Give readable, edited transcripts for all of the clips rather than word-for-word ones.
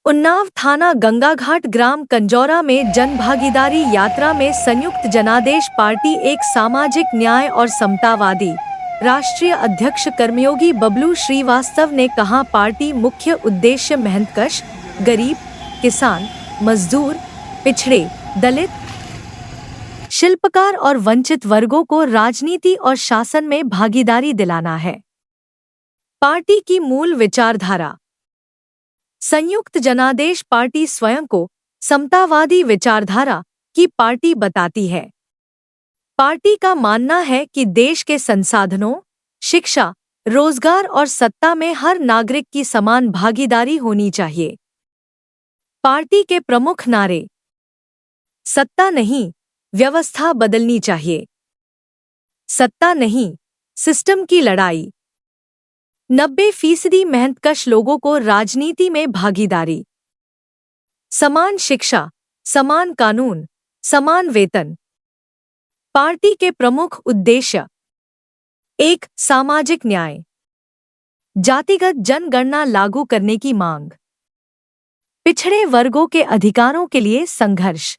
उन्नाव थाना गंगाघाट ग्राम कंजौरा में जनभागीदारी यात्रा में संयुक्त जनादेश पार्टी एक सामाजिक न्याय और समतावादी राष्ट्रीय अध्यक्ष कर्मयोगी बबलू श्रीवास्तव ने कहा, पार्टी मुख्य उद्देश्य मेहनतकश, गरीब, किसान, मजदूर, पिछड़े, दलित, शिल्पकार और वंचित वर्गों को राजनीति और शासन में भागीदारी दिलाना है। पार्टी की मूल विचारधारा। संयुक्त जनादेश पार्टी स्वयं को समतावादी विचारधारा की पार्टी बताती है। पार्टी का मानना है कि देश के संसाधनों, शिक्षा, रोजगार और सत्ता में हर नागरिक की समान भागीदारी होनी चाहिए। पार्टी के प्रमुख नारे: सत्ता नहीं, व्यवस्था बदलनी चाहिए। सत्ता नहीं, सिस्टम की लड़ाई। 90% मेहनतकश लोगों को राजनीति में भागीदारी। समान शिक्षा, समान कानून, समान वेतन। पार्टी के प्रमुख उद्देश्य: 1. सामाजिक न्याय, जातिगत जनगणना लागू करने की मांग। पिछड़े वर्गों के अधिकारों के लिए संघर्ष।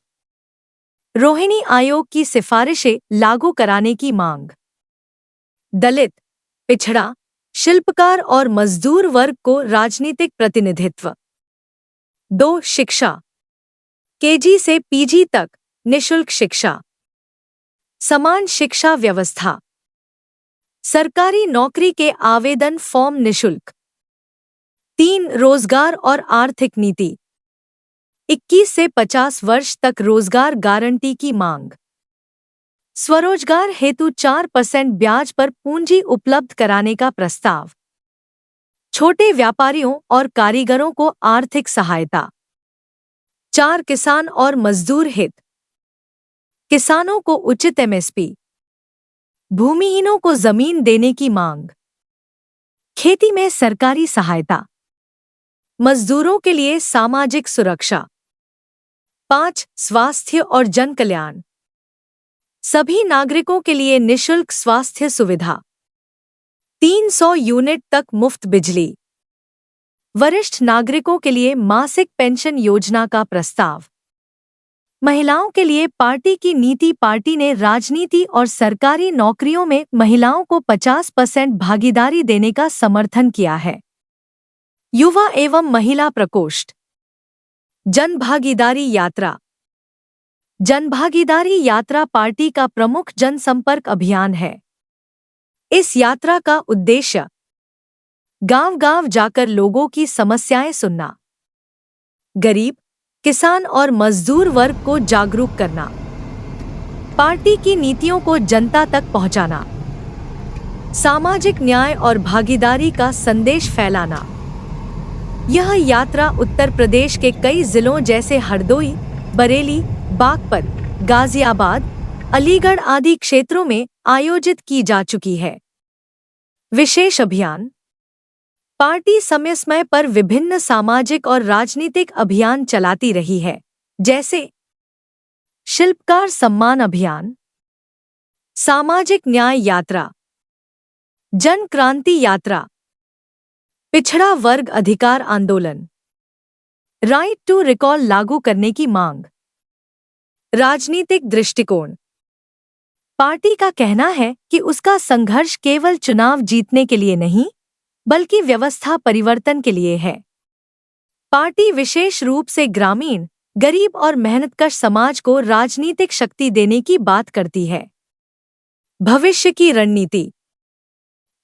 रोहिणी आयोग की सिफारिशें लागू कराने की मांग। दलित, पिछड़ा, शिल्पकार और मजदूर वर्ग को राजनीतिक प्रतिनिधित्व। 2. शिक्षा, केजी से पीजी तक निःशुल्क शिक्षा। समान शिक्षा व्यवस्था। सरकारी नौकरी के आवेदन फॉर्म निःशुल्क। 3. रोजगार और आर्थिक नीति। 21 से 50 वर्ष तक रोजगार गारंटी की मांग। स्वरोजगार हेतु 4% ब्याज पर पूंजी उपलब्ध कराने का प्रस्ताव। छोटे व्यापारियों और कारीगरों को आर्थिक सहायता। 4. किसान और मजदूर हित। किसानों को उचित एमएसपी। भूमिहीनों को जमीन देने की मांग। खेती में सरकारी सहायता। मजदूरों के लिए सामाजिक सुरक्षा। 5. स्वास्थ्य और जन कल्याण। सभी नागरिकों के लिए निःशुल्क स्वास्थ्य सुविधा। 300 यूनिट तक मुफ्त बिजली। वरिष्ठ नागरिकों के लिए मासिक पेंशन योजना का प्रस्ताव। महिलाओं के लिए पार्टी की नीति। पार्टी ने राजनीति और सरकारी नौकरियों में महिलाओं को 50% भागीदारी देने का समर्थन किया है। युवा एवं महिला प्रकोष्ठ। जनभागीदारी यात्रा। जनभागीदारी यात्रा पार्टी का प्रमुख जनसंपर्क अभियान है। इस यात्रा का उद्देश्य गांव-गांव जाकर लोगों की समस्याएं सुनना, गरीब, किसान और मजदूर वर्ग को जागरूक करना, पार्टी की नीतियों को जनता तक पहुंचाना, सामाजिक न्याय और भागीदारी का संदेश फैलाना। यह यात्रा उत्तर प्रदेश के कई जिलों जैसे हरदोई, बरेली, बागपत, गाजियाबाद, अलीगढ़ आदि क्षेत्रों में आयोजित की जा चुकी है। विशेष अभियान। पार्टी समय समय पर विभिन्न सामाजिक और राजनीतिक अभियान चलाती रही है, जैसे शिल्पकार सम्मान अभियान, सामाजिक न्याय यात्रा, जन क्रांति यात्रा, पिछड़ा वर्ग अधिकार आंदोलन, राइट टू रिकॉल लागू करने की मांग। राजनीतिक दृष्टिकोण। पार्टी का कहना है कि उसका संघर्ष केवल चुनाव जीतने के लिए नहीं, बल्कि व्यवस्था परिवर्तन के लिए है। पार्टी विशेष रूप से ग्रामीण, गरीब और मेहनतकश समाज को राजनीतिक शक्ति देने की बात करती है। भविष्य की रणनीति।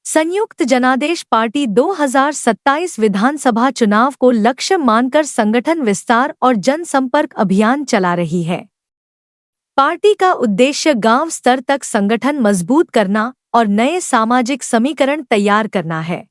संयुक्त जनादेश पार्टी 2027 विधानसभा चुनाव को लक्ष्य मानकर संगठन विस्तार और जनसंपर्क अभियान चला रही है। पार्टी का उद्देश्य गांव स्तर तक संगठन मजबूत करना और नए सामाजिक समीकरण तैयार करना है।